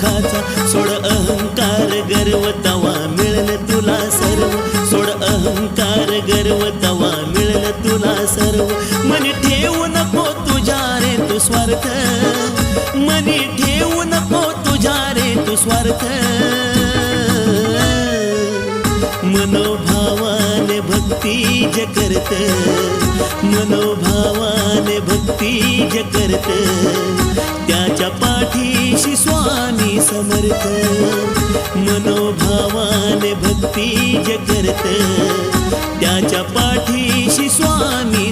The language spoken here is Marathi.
सुखाचा. सोड अहंकार गर्व तवा मिळेल तुला सर्व. सोड अहंकार गर्व तवा मिळेल तुला सर्व. मनी ठेवू नको तुझ्या रे तू स्वार्थ. मनी ठेवू नको तुझ्या रे तू स्वार्थ. मनोभावाने भक्ती जे करत. मनोभावाने भक्ती जे करत. त्याच्या पाठीशी स्वामी समर्थ. मनोभावाने भक्ती जे करत. त्याच्या पाठीशी स्वामी